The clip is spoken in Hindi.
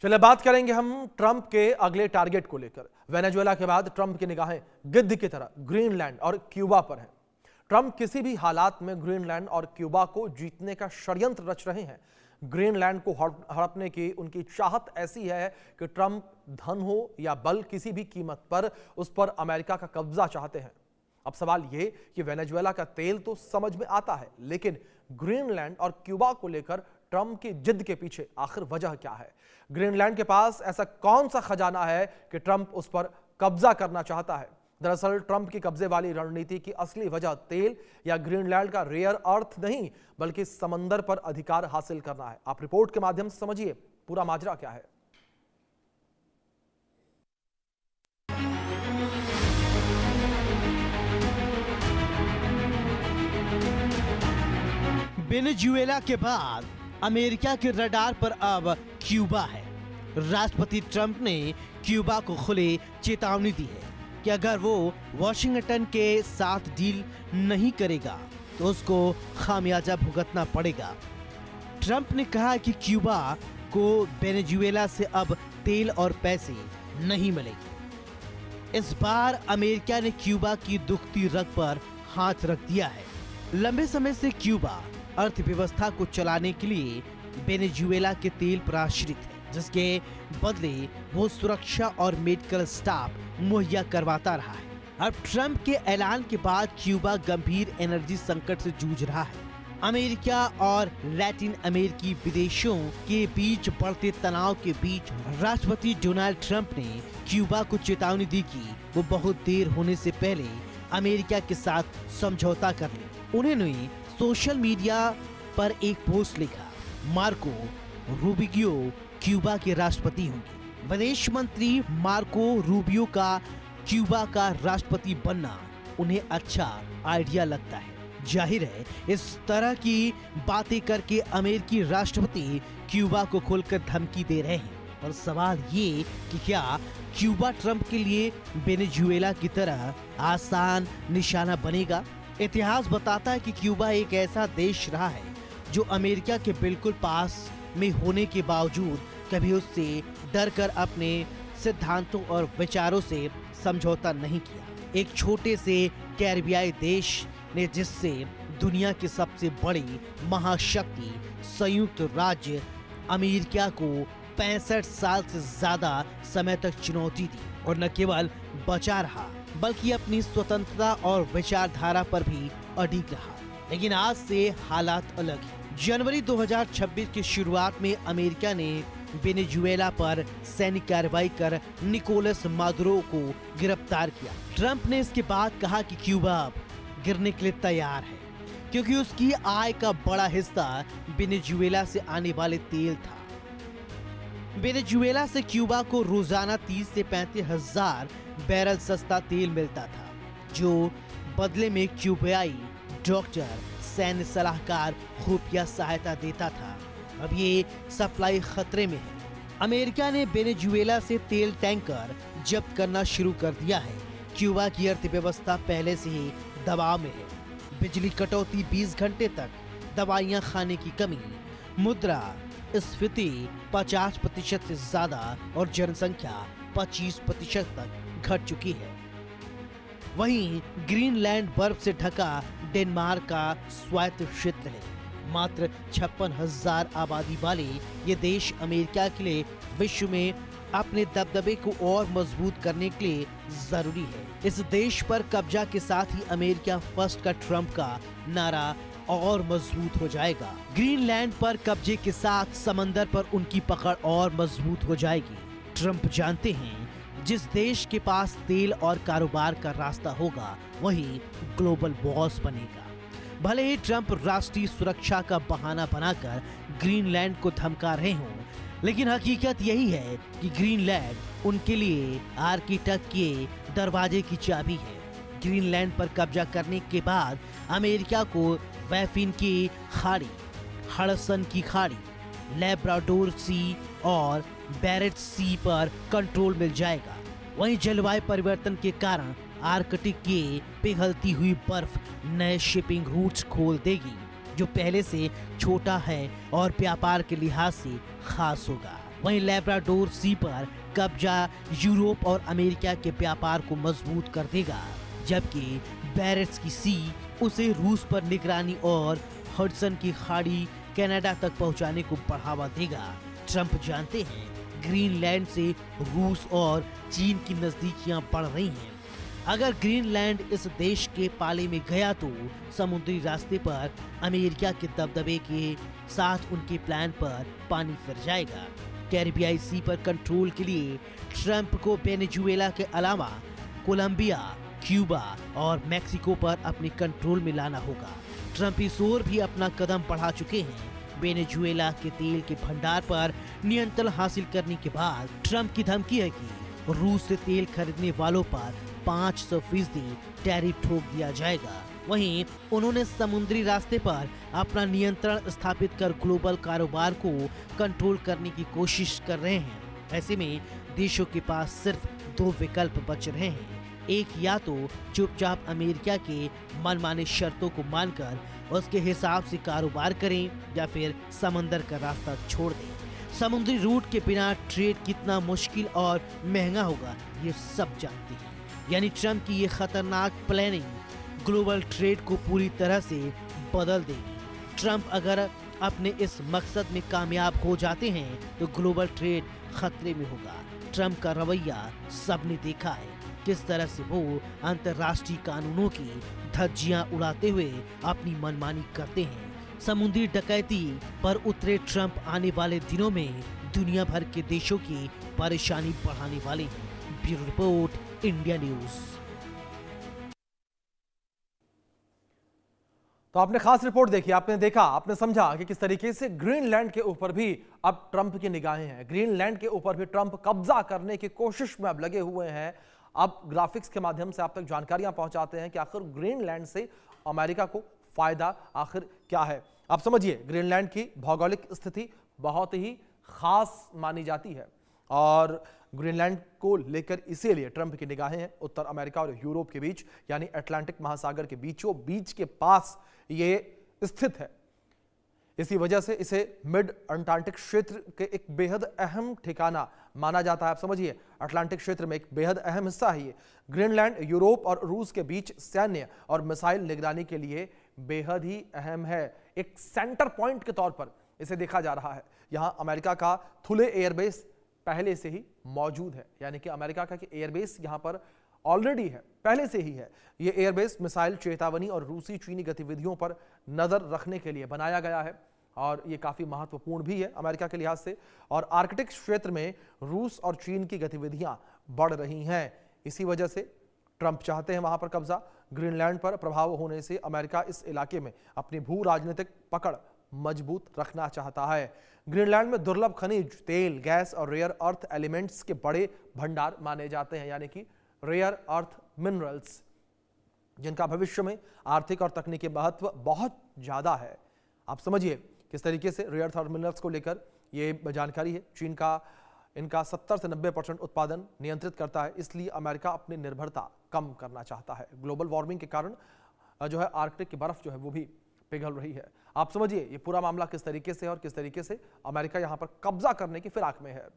चलिए बात करेंगे हम ट्रंप के अगले टारगेट को लेकर। वेनेजुएला के बाद ट्रंप की निगाहें गिद्ध की तरह ग्रीनलैंड और क्यूबा पर हैं। ट्रंप किसी भी हालात में ग्रीनलैंड और क्यूबा को जीतने का षड्यंत्र रच रहे हैं। ग्रीनलैंड को हड़पने की उनकी चाहत ऐसी है कि ट्रंप धन हो या बल, किसी भी कीमत पर उस पर अमेरिका का कब्जा चाहते हैं। अब सवाल ये कि वेनेजुएला का तेल तो समझ में आता है, लेकिन ग्रीनलैंड और क्यूबा को लेकर ट्रंप की जिद के पीछे आखिर वजह क्या है? ग्रीनलैंड के पास ऐसा कौन सा खजाना है कि ट्रंप उस पर कब्जा करना चाहता है? दरअसल ट्रंप की कब्जे वाली रणनीति की असली वजह तेल या ग्रीनलैंड का रेयर अर्थ नहीं, बल्कि समंदर पर अधिकार हासिल करना है। आप रिपोर्ट के माध्यम से समझिए पूरा माजरा क्या है। वेनेजुएला के बाद अमेरिका के रडार पर अब क्यूबा है। राष्ट्रपति ट्रंप ने क्यूबा को खुले चेतावनी दी है कि अगर वो वॉशिंगटन के साथ डील नहीं करेगा तो उसको खामियाजा भुगतना पड़ेगा। ट्रंप ने कहा कि क्यूबा को वेनेजुएला से अब तेल और पैसे नहीं मिलेंगे। इस बार अमेरिका ने क्यूबा की दुखती रग पर हाथ रख दिया है। लंबे समय से क्यूबा अर्थव्यवस्था को चलाने के लिए वेनेजुएला के तेल पर आश्रित है, जिसके बदले वो सुरक्षा और मेडिकल स्टाफ मुहैया करवाता रहा है। अब ट्रंप के ऐलान के बाद क्यूबा गंभीर एनर्जी संकट से जूझ रहा है। अमेरिका और लैटिन अमेरिकी विदेशों के बीच बढ़ते तनाव के बीच राष्ट्रपति डोनाल्ड ट्रंप ने क्यूबा को चेतावनी दी कि वो बहुत देर होने से पहले अमेरिका के साथ समझौता कर ले। उन्होंने सोशल मीडिया पर एक पोस्ट लिखा, मार्को रूबियो क्यूबा के राष्ट्रपति होंगे। विदेश मंत्री मार्को रूबियो का क्यूबा का राष्ट्रपति बनना उन्हें अच्छा आइडिया लगता है। जाहिर है इस तरह की बातें करके अमेरिकी राष्ट्रपति क्यूबा को खुलकर धमकी दे रहे हैं। और सवाल ये कि क्या क्यूबा ट्रंप के लिए वेनेजुएला की तरह आसान निशाना बनेगा? इतिहास बताता है कि क्यूबा एक ऐसा देश रहा है जो अमेरिका के बिल्कुल पास में होने के बावजूद कभी उससे डरकर अपने सिद्धांतों और विचारों से समझौता नहीं किया। एक छोटे से कैरिबियाई देश ने, जिससे दुनिया की सबसे बड़ी महाशक्ति संयुक्त राज्य अमेरिका को 65 साल से ज्यादा समय तक चुनौती दी और न केवल बचा रहा बल्कि अपनी स्वतंत्रता और विचारधारा पर भी अडिग रहा। लेकिन आज से हालात अलग हैं। जनवरी 2026 की शुरुआत में अमेरिका ने वेनेजुएला पर सैनिक कार्रवाई कर निकोलस मादुरो को गिरफ्तार किया। ट्रंप ने इसके बाद कहा कि क्यूबा अब गिरने के लिए तैयार है, क्योंकि उसकी आय का बड़ा हिस्सा वेनेजुएला से आने वाले तेल था। वेनेजुएला से क्यूबा को रोजाना 30 से 35 हजार बैरल सस्ता तेल मिलता था, जो बदले में क्यूबाई डॉक्टर, सैन्य सलाहकार खुफिया सहायता देता था। अब ये सप्लाई खतरे में है। अमेरिका ने वेनेजुएला से तेल टैंकर जब्त करना शुरू कर दिया है। क्यूबा की अर्थव्यवस्था पहले से ही दबाव में है। बिजली कटौती, 20 घंटे तक दवाइयां खाने की कमी, मुद्रा स्फीति 50% से ज्यादा और जनसंख्या 25% तक घट चुकी है। वहीं ग्रीनलैंड बर्फ से ढका डेनमार्क का स्वायत्त क्षेत्र है। मात्र 56,000 आबादी वाले ये देश अमेरिका के लिए विश्व में अपने दबदबे को और मजबूत करने के लिए जरूरी है। इस देश पर कब्जा के साथ ही अमेरिका फर्स्ट का ट्रंप का नारा और मजबूत हो जाएगा। ग्रीनलैंड पर कब्जे के साथ समंदर पर उनकी पकड़ और मजबूत हो जाएगी। ट्रंप जानते हैं जिस देश के पास तेल और कारोबार का रास्ता होगा वही ग्लोबल बॉस बनेगा। भले ही ट्रंप राष्ट्रीय सुरक्षा का बहाना बनाकर ग्रीनलैंड को धमका रहे हों, लेकिन हकीकत यही है कि ग्रीनलैंड उनके लिए आर्किटेक्ट के दरवाजे की चाबी है। ग्रीनलैंड पर कब्जा करने के बाद अमेरिका को बैफिन की खाड़ी, हडसन की खाड़ी, लैब्राडोर सी और बैरेट सी पर कंट्रोल मिल जाएगा। वहीं जलवायु परिवर्तन के कारण आर्कटिक की पिघलती हुई बर्फ नए शिपिंग रूट्स खोल देगी, जो पहले से छोटा है और व्यापार के लिहाज से खास होगा। वहीं लैब्राडोर सी पर कब्जा यूरोप और अमेरिका के व्यापार को मजबूत कर देगा, जबकि बैरेट्स की सी उसे रूस पर निगरानी और हडसन की खाड़ी कनाडा तक पहुंचाने को बढ़ावा देगा। ट्रंप जानते हैं ग्रीनलैंड से रूस और चीन की नजदीकियां बढ़ रही हैं। अगर ग्रीनलैंड इस देश के पाले में गया तो समुद्री रास्ते पर अमेरिका के दबदबे के साथ उनके प्लान पर पानी फिर जाएगा। कैरिबियाई सी पर कंट्रोल के लिए ट्रंप को वेनेजुएला के अलावा कोलंबिया, क्यूबा और मेक्सिको पर अपने कंट्रोल में लाना होगा। ट्रंप इस ओर भी अपना कदम बढ़ा चुके हैं। वेनेजुएला के तेल के भंडार पर नियंत्रण हासिल करने के बाद ट्रंप की धमकी है कि रूस से तेल खरीदने वालों पर 500% टैरिफ ठोक दिया जाएगा। वहीं उन्होंने समुद्री रास्ते पर अपना नियंत्रण स्थापित कर ग्लोबल कारोबार को कंट्रोल करने की कोशिश कर रहे हैं। ऐसे में देशों के पास सिर्फ 2 विकल्प बच रहे हैं। एक, या तो चुपचाप अमेरिका के मनमाने शर्तों को मानकर उसके हिसाब से कारोबार करें, या फिर समंदर का रास्ता छोड़ दें। समुद्री रूट के बिना ट्रेड कितना मुश्किल और महंगा होगा ये सब जानते हैं। यानी ट्रंप की ये खतरनाक प्लानिंग ग्लोबल ट्रेड को पूरी तरह से बदल देगी। ट्रंप अगर अपने इस मकसद में कामयाब हो जाते हैं तो ग्लोबल ट्रेड खतरे में होगा। ट्रंप का रवैया सबने देखा है, किस तरह से वो अंतर्राष्ट्रीय कानूनों की धज्जियां उड़ाते हुए अपनी मनमानी करते हैं। समुद्री डकैती पर उतरे ट्रंप आने वाले दिनों में दुनिया भर के देशों की परेशानी बढ़ाने वाले हैं। Bureau report, India news. तो आपने खास रिपोर्ट देखी, आपने देखा, आपने समझा कि किस तरीके से ग्रीनलैंड के ऊपर भी अब ट्रंप की निगाहें हैं। ग्रीनलैंड के ऊपर भी ट्रंप कब्जा करने की कोशिश में अब लगे हुए हैं। अब ग्राफिक्स के माध्यम से आप तक जानकारियां पहुंचाते हैं कि आखिर ग्रीनलैंड से अमेरिका को फायदा आखिर क्या है। आप समझिए, ग्रीनलैंड की भौगोलिक स्थिति बहुत ही खास मानी जाती है और ग्रीनलैंड को लेकर इसीलिए ट्रंप की निगाहें हैं उत्तर अमेरिका और यूरोप के बीच, यानी अटलांटिक महासागर के बीचों बीच के पास ये स्थित है। इसी वजह से इसे मिड अटलांटिक क्षेत्र के एक बेहद अहम ठिकाना माना जाता है। आप समझिए, अटलांटिक क्षेत्र में एक बेहद अहम हिस्सा है ये। ग्रीनलैंड यूरोप और रूस के बीच सैन्य और मिसाइल निगरानी के लिए बेहद ही अहम है। एक सेंटर पॉइंट के तौर पर इसे देखा जा रहा है। यहां अमेरिका का थुले एयरबेस पहले से ही मौजूद है, यानी कि अमेरिका का एयरबेस यहां पर ऑलरेडी है, पहले से ही है। यह एयरबेस मिसाइल चेतावनी और रूसी चीनी गतिविधियों पर नजर रखने के लिए बनाया गया है और यह काफी महत्वपूर्ण भी है अमेरिका के लिहाज से। और आर्कटिक क्षेत्र में रूस और चीन की गतिविधियां बढ़ रही हैं। इसी वजह से ट्रंप चाहते हैं वहां पर कब्जा। ग्रीनलैंड पर प्रभाव होने से अमेरिका इस इलाके में अपनी भू राजनीतिक पकड़ मजबूत रखना चाहता है। ग्रीनलैंड में दुर्लभ खनिज, तेल, गैस और रेयर अर्थ एलिमेंट्स के बड़े भंडार माने जाते हैं, यानी कि रेयर अर्थ मिनरल्स, जिनका भविष्य में आर्थिक और तकनीकी महत्व बहुत ज्यादा है। आप समझिए किस तरीके से रेयर अर्थ मिनरल्स को लेकर ये जानकारी है। चीन का इनका 70 से 90% उत्पादन नियंत्रित करता है, इसलिए अमेरिका अपनी निर्भरता कम करना चाहता है। ग्लोबल वार्मिंग के कारण जो है आर्कटिक की बर्फ जो है वो भी पिघल रही है। आप समझिए ये पूरा मामला किस तरीके से और किस तरीके से अमेरिका यहां पर कब्जा करने की फिराक में है।